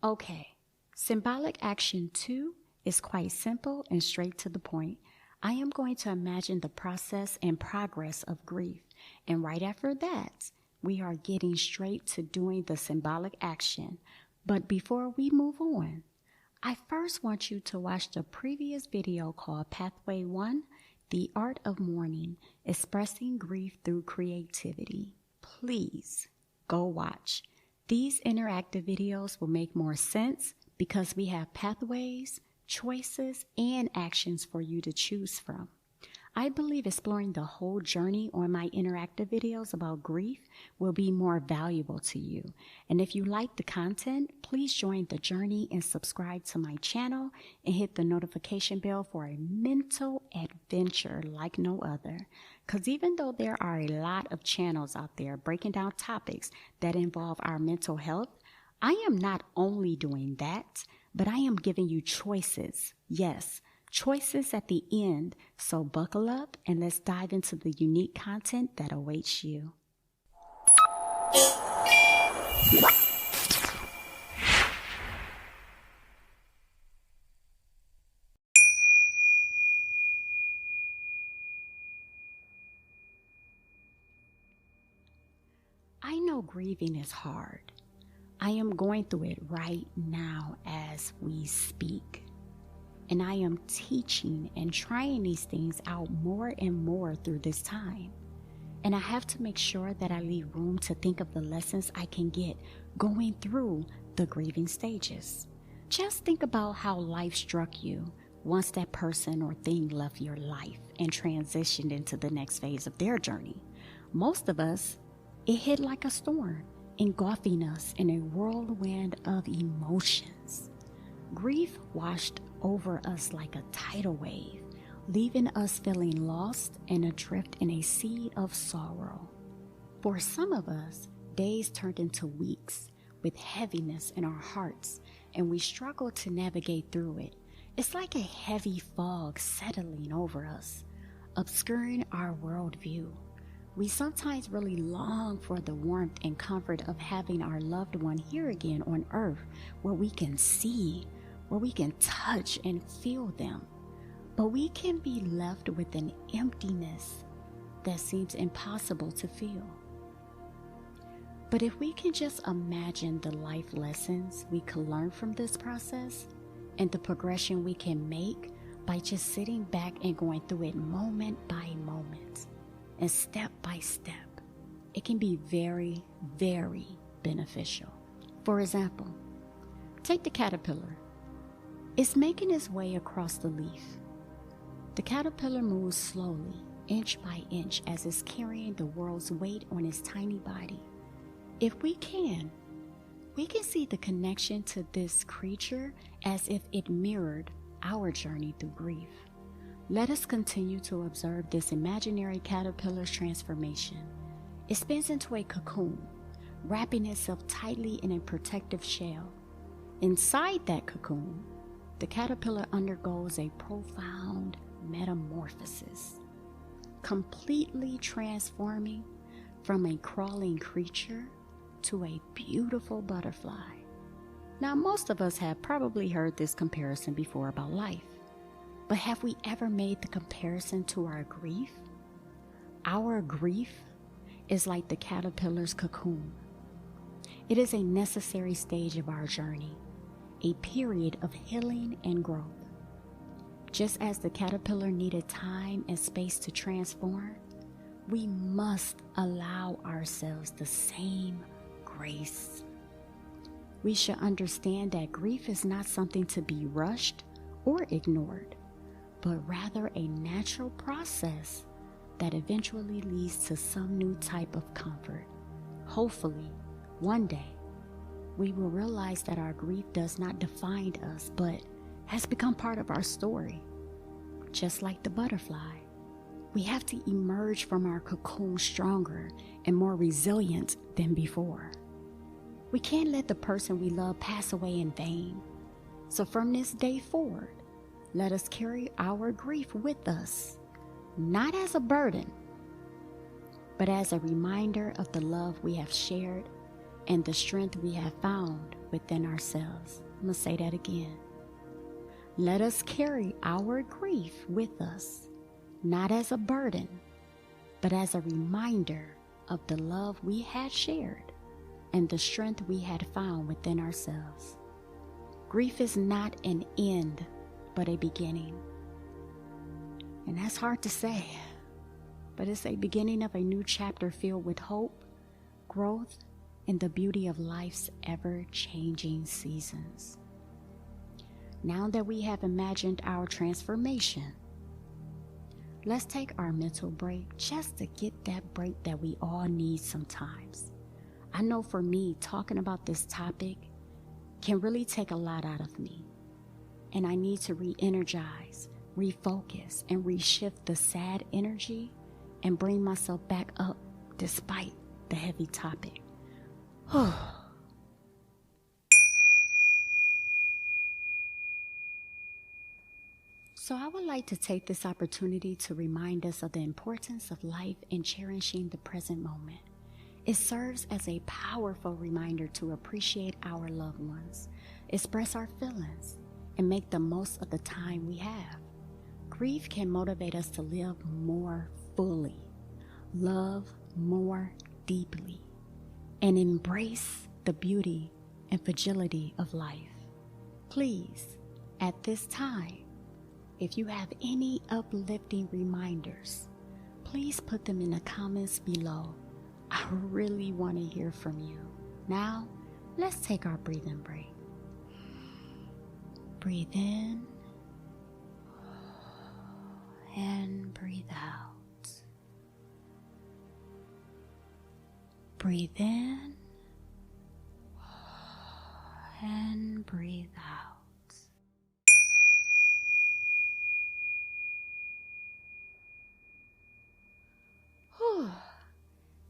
Okay, symbolic action 2 is quite simple and straight to the point. I am going to imagine the process and progress of grief, and right after that, we are getting straight to doing the symbolic action. But before we move on, I first want you to watch the previous video called Pathway 1, The Art of Mourning, Expressing Grief Through Creativity. Please go watch. These interactive videos will make more sense because we have pathways, choices, and actions for you to choose from. I believe exploring the whole journey on my interactive videos about grief will be more valuable to you. And if you like the content, please join the journey and subscribe to my channel and hit the notification bell for a mental adventure like no other. Because even though there are a lot of channels out there breaking down topics that involve our mental health, I am not only doing that, but I am giving you choices. Yes, choices at the end. So buckle up and let's dive into the unique content that awaits you. I know grieving is hard. I am going through it right now as we speak. And I am teaching and trying these things out more and more through this time. And I have to make sure that I leave room to think of the lessons I can get going through the grieving stages. Just think about how life struck you once that person or thing left your life and transitioned into the next phase of their journey. Most of us, it hit like a storm, engulfing us in a whirlwind of emotions. Grief washed over us like a tidal wave, leaving us feeling lost and adrift in a sea of sorrow. For some of us, days turned into weeks with heaviness in our hearts, and we struggle to navigate through it. It's like a heavy fog settling over us, obscuring our worldview. We sometimes really long for the warmth and comfort of having our loved one here again on earth, where we can see, where we can touch and feel them. But we can be left with an emptiness that seems impossible to feel. But if we can just imagine the life lessons we could learn from this process and the progression we can make by just sitting back and going through it moment by moment and step by step, it can be very, very beneficial. For example, take the caterpillar. It's making its way across the leaf. The caterpillar moves slowly, inch by inch, as it's carrying the world's weight on its tiny body. If we can see the connection to this creature as if it mirrored our journey through grief. Let us continue to observe this imaginary caterpillar's transformation. It spins into a cocoon, wrapping itself tightly in a protective shell. Inside that cocoon, the caterpillar undergoes a profound metamorphosis, completely transforming from a crawling creature to a beautiful butterfly. Now, most of us have probably heard this comparison before about life, but have we ever made the comparison to our grief? Our grief is like the caterpillar's cocoon. It is a necessary stage of our journey, a period of healing and growth. Just as the caterpillar needed time and space to transform, we must allow ourselves the same grace. We should understand that grief is not something to be rushed or ignored, but rather a natural process that eventually leads to some new type of comfort. Hopefully, one day, we will realize that our grief does not define us, but has become part of our story. Just like the butterfly, we have to emerge from our cocoon stronger and more resilient than before. We can't let the person we love pass away in vain. So from this day forward, let us carry our grief with us, not as a burden, but as a reminder of the love we have shared and the strength we have found within ourselves. I'm going to say that again. Let us carry our grief with us, not as a burden, but as a reminder of the love we had shared and the strength we had found within ourselves. Grief is not an end, but a beginning. And that's hard to say, but it's a beginning of a new chapter filled with hope, growth, and the beauty of life's ever-changing seasons. Now that we have imagined our transformation, let's take our mental break just to get that break that we all need sometimes. I know for me, talking about this topic can really take a lot out of me, and I need to re-energize, refocus, and reshift the sad energy and bring myself back up despite the heavy topic. So I would like to take this opportunity to remind us of the importance of life and cherishing the present moment. It serves as a powerful reminder to appreciate our loved ones, express our feelings, and make the most of the time we have. Grief can motivate us to live more fully, love more deeply, and embrace the beauty and fragility of life. Please, at this time, if you have any uplifting reminders, please put them in the comments below. I really want to hear from you. Now, let's take our breathing break. Breathe in and breathe out. Breathe in and breathe out.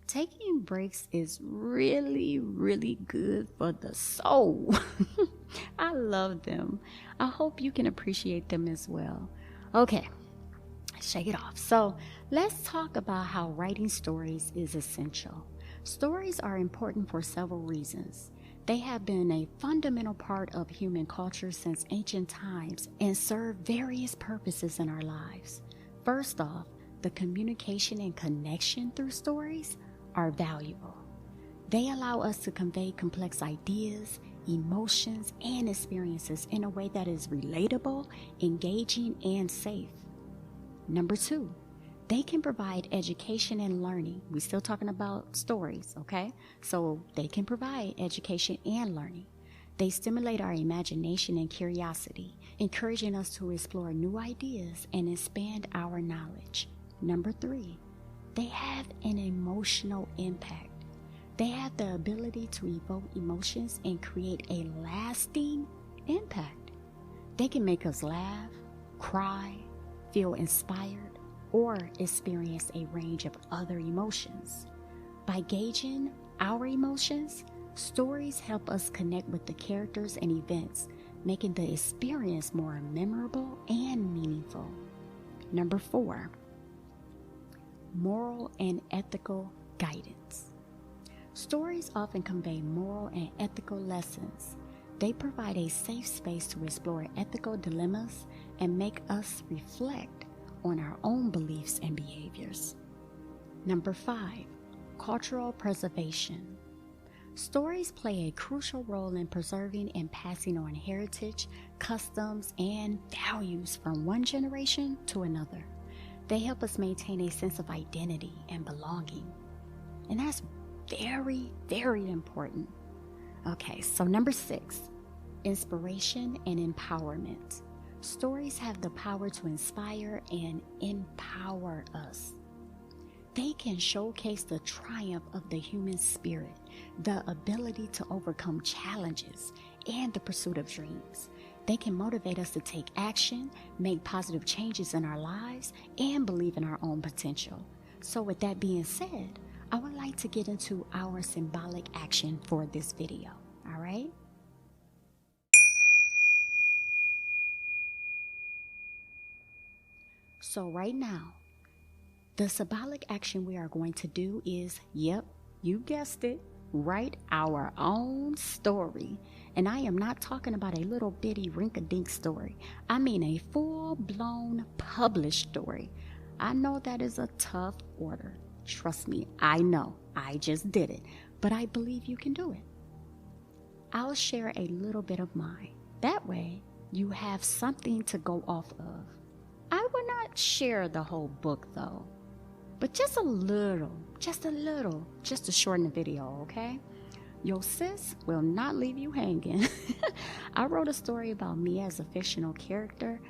Taking breaks is really, really good for the soul. I love them. I hope you can appreciate them as well. Okay, shake it off. So let's talk about how writing stories is essential. Stories are important for several reasons. They have been a fundamental part of human culture since ancient times and serve various purposes in our lives. First off, the communication and connection through stories are valuable. They allow us to convey complex ideas, emotions, and experiences in a way that is relatable, engaging, and safe. Number two, they can provide education and learning. We're still talking about stories, okay? So they can provide education and learning. They stimulate our imagination and curiosity, encouraging us to explore new ideas and expand our knowledge. Number three, they have an emotional impact. They have the ability to evoke emotions and create a lasting impact. They can make us laugh, cry, feel inspired, or experience a range of other emotions. By gauging our emotions, stories help us connect with the characters and events, making the experience more memorable and meaningful. Number four, moral and ethical guidance. Stories often convey moral and ethical lessons. They provide a safe space to explore ethical dilemmas and make us reflect on our own beliefs and behaviors. Number five, cultural preservation. Stories play a crucial role in preserving and passing on heritage, customs, and values from one generation to another. They help us maintain a sense of identity and belonging. And that's very, very important. Okay, so number six, inspiration and empowerment. Stories have the power to inspire and empower us. They can showcase the triumph of the human spirit, the ability to overcome challenges, and the pursuit of dreams. They can motivate us to take action, make positive changes in our lives, and believe in our own potential. So with that being said, I would like to get into our symbolic action for this video. All right? So right now, the symbolic action we are going to do is, yep, you guessed it, write our own story. And I am not talking about a little bitty rink-a-dink story. I mean a full-blown published story. I know that is a tough order. Trust me, I know. I just did it. But I believe you can do it. I'll share a little bit of mine. That way, you have something to go off of. I will not share the whole book though, but just a little, just to shorten the video, okay? Your sis will not leave you hanging. I wrote a story about me as a fictional character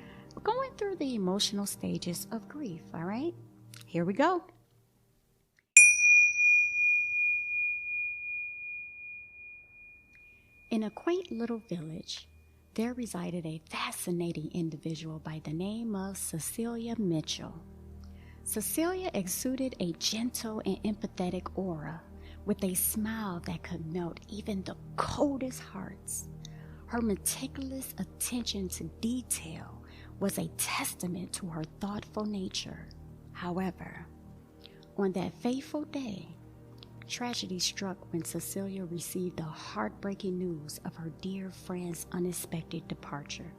going through the emotional stages of grief, all right? Here we go. In a quaint little village, there resided a fascinating individual by the name of Cecilia Mitchell. Cecilia exuded a gentle and empathetic aura with a smile that could melt even the coldest hearts. Her meticulous attention to detail was a testament to her thoughtful nature. However, on that fateful day, tragedy struck when Cecilia received the heartbreaking news of her dear friend's unexpected departure.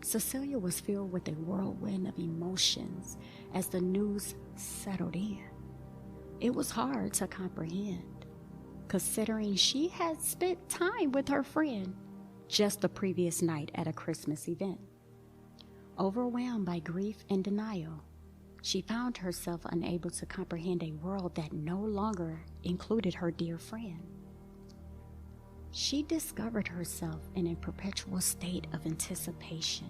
Cecilia was filled with a whirlwind of emotions as the news settled in. It was hard to comprehend, considering she had spent time with her friend just the previous night at a Christmas event. Overwhelmed by grief and denial, she found herself unable to comprehend a world that no longer included her dear friend. She discovered herself in a perpetual state of anticipation,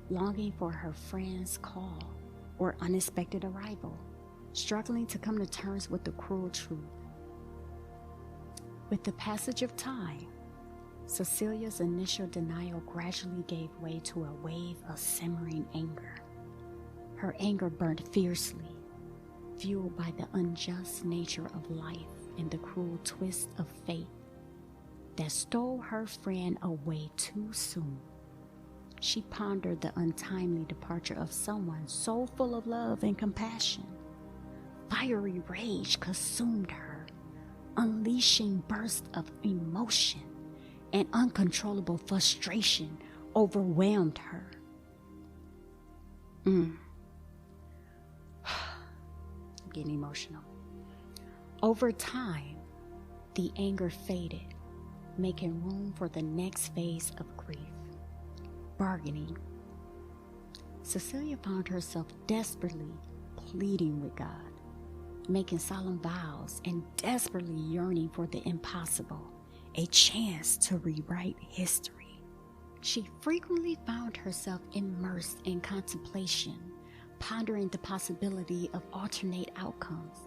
longing for her friend's call or unexpected arrival, struggling to come to terms with the cruel truth. With the passage of time, Cecilia's initial denial gradually gave way to a wave of simmering anger. Her anger burned fiercely, fueled by the unjust nature of life and the cruel twist of fate that stole her friend away too soon. She pondered the untimely departure of someone so full of love and compassion. Fiery rage consumed her, unleashing bursts of emotion, and uncontrollable frustration overwhelmed her. I'm getting emotional. Over time, the anger faded, making room for the next phase of grief, bargaining. Cecilia found herself desperately pleading with God, making solemn vows, and desperately yearning for the impossible, a chance to rewrite history. She frequently found herself immersed in contemplation, pondering the possibility of alternate outcomes.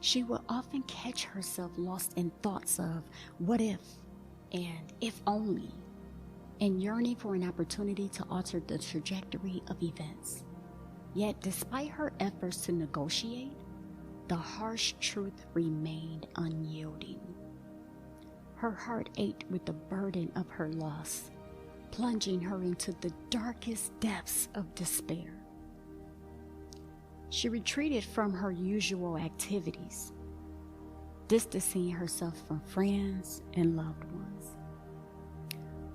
She would often catch herself lost in thoughts of what if and if only, and yearning for an opportunity to alter the trajectory of events. Yet, despite her efforts to negotiate, the harsh truth remained unyielding. Her heart ached with the burden of her loss, plunging her into the darkest depths of despair. She retreated from her usual activities, distancing herself from friends and loved ones.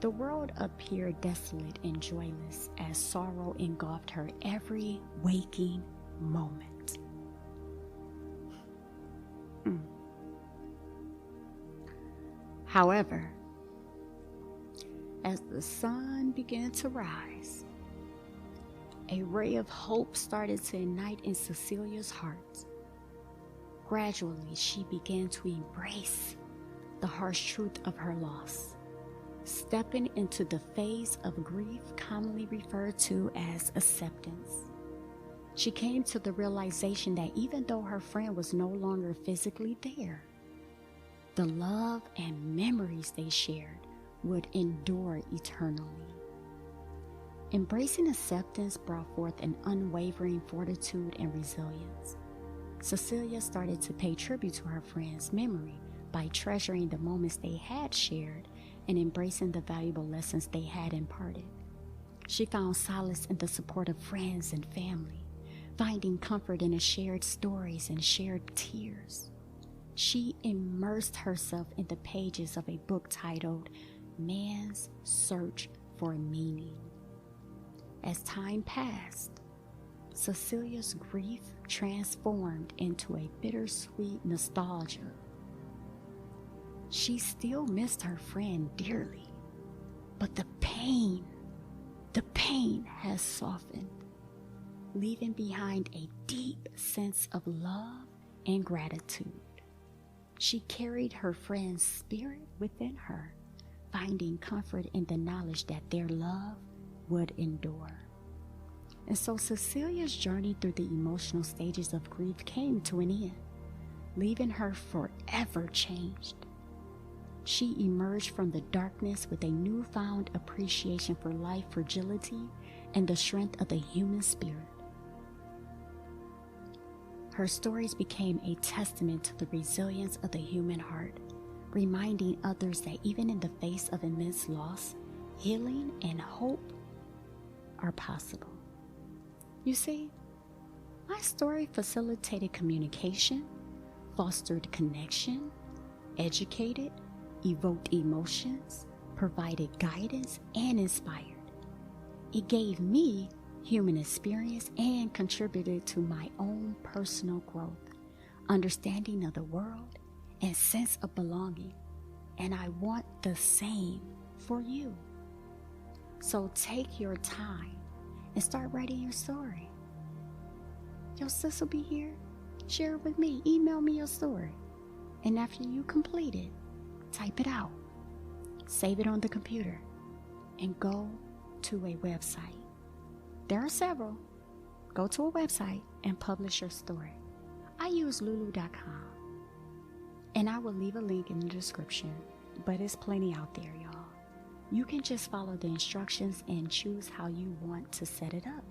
The world appeared desolate and joyless as sorrow engulfed her every waking moment. However, as the sun began to rise, a ray of hope started to ignite in Cecilia's heart. Gradually, she began to embrace the harsh truth of her loss, stepping into the phase of grief commonly referred to as acceptance. She came to the realization that even though her friend was no longer physically there, the love and memories they shared would endure eternally. Embracing acceptance brought forth an unwavering fortitude and resilience. Cecilia started to pay tribute to her friend's memory by treasuring the moments they had shared and embracing the valuable lessons they had imparted. She found solace in the support of friends and family, finding comfort in the shared stories and shared tears. She immersed herself in the pages of a book titled Man's Search for Meaning. As time passed, Cecilia's grief transformed into a bittersweet nostalgia. She still missed her friend dearly, but the pain has softened, leaving behind a deep sense of love and gratitude. She carried her friend's spirit within her, finding comfort in the knowledge that their love would endure. And so Cecilia's journey through the emotional stages of grief came to an end, leaving her forever changed. She emerged from the darkness with a newfound appreciation for life, fragility, and the strength of the human spirit. Her stories became a testament to the resilience of the human heart, reminding others that even in the face of immense loss, healing and hope are possible. You see, my story facilitated communication, fostered connection, educated, evoked emotions, provided guidance, and inspired. It gave me human experience and contributed to my own personal growth, understanding of the world, and sense of belonging. And I want the same for you. So take your time and start writing your story. Your sis will be here. Share it with me. Email me your story. And after you complete it, type it out. Save it on the computer and go to a website. There are several. Go to a website and publish your story. I use Lulu.com. And I will leave a link in the description, but it's plenty out there, y'all. You can just follow the instructions and choose how you want to set it up.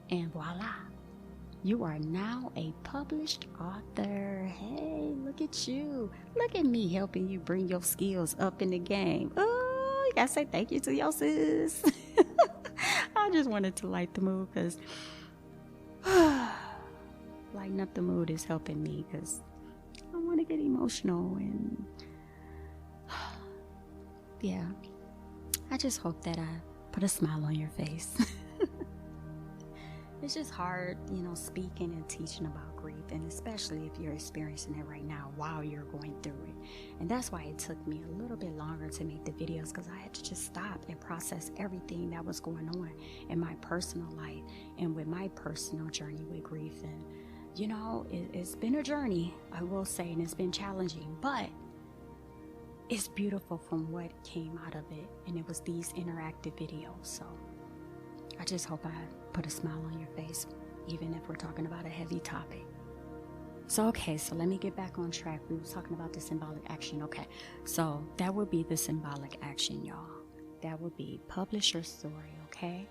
And voila, you are now a published author. Hey, look at you. Look at me helping you bring your skills up in the game. Oh, you gotta say thank you to your sis. I just wanted to light the mood because lighting up the mood is helping me because I want to get emotional and yeah. I just hope that I put a smile on your face. It's just hard, speaking and teaching about grief, and especially if you're experiencing it right now while you're going through it. And that's why it took me a little bit longer to make the videos, because I had to just stop and process everything that was going on in my personal life and with my personal journey with grief. And, it's been a journey, I will say, and it's been challenging, but it's beautiful from what came out of it, and it was these interactive videos. So I just hope I put a smile on your face, even if we're talking about a heavy topic. So let me get back on track. We were talking about the symbolic action. Okay, so that would be the symbolic action, y'all. That would be publish your story, okay?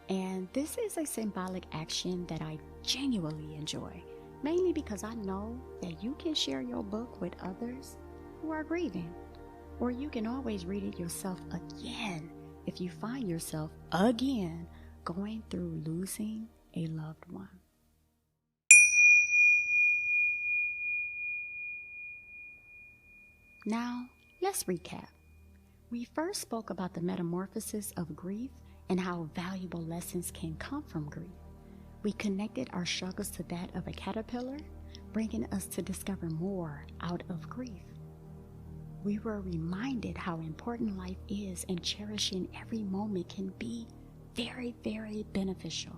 And this is a symbolic action that I genuinely enjoy, mainly because I know that you can share your book with others who are grieving. Or you can always read it yourself again if you find yourself again going through losing a loved one. Now, let's recap. We first spoke about the metamorphosis of grief and how valuable lessons can come from grief. We connected our struggles to that of a caterpillar, bringing us to discover more out of grief. We were reminded how important life is, and cherishing every moment can be very, very beneficial.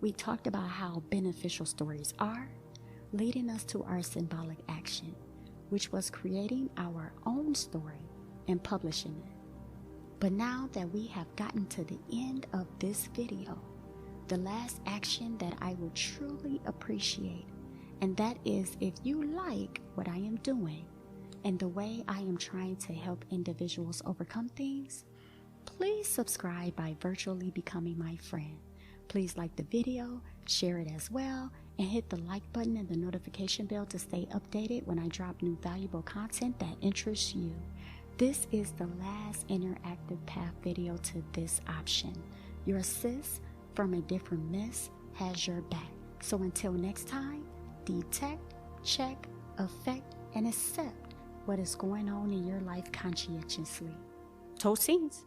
We talked about how beneficial stories are, leading us to our symbolic action, which was creating our own story and publishing it. But now that we have gotten to the end of this video, the last action that I will truly appreciate, and that is, if you like what I am doing and the way I am trying to help individuals overcome things, please subscribe by virtually becoming my friend. Please like the video, share it as well, and hit the like button and the notification bell to stay updated when I drop new valuable content that interests you. This is the last interactive path video to this option. Your sis from a different miss has your back. So until next time, detect, check, affect, and accept what is going on in your life conscientiously. Toastings.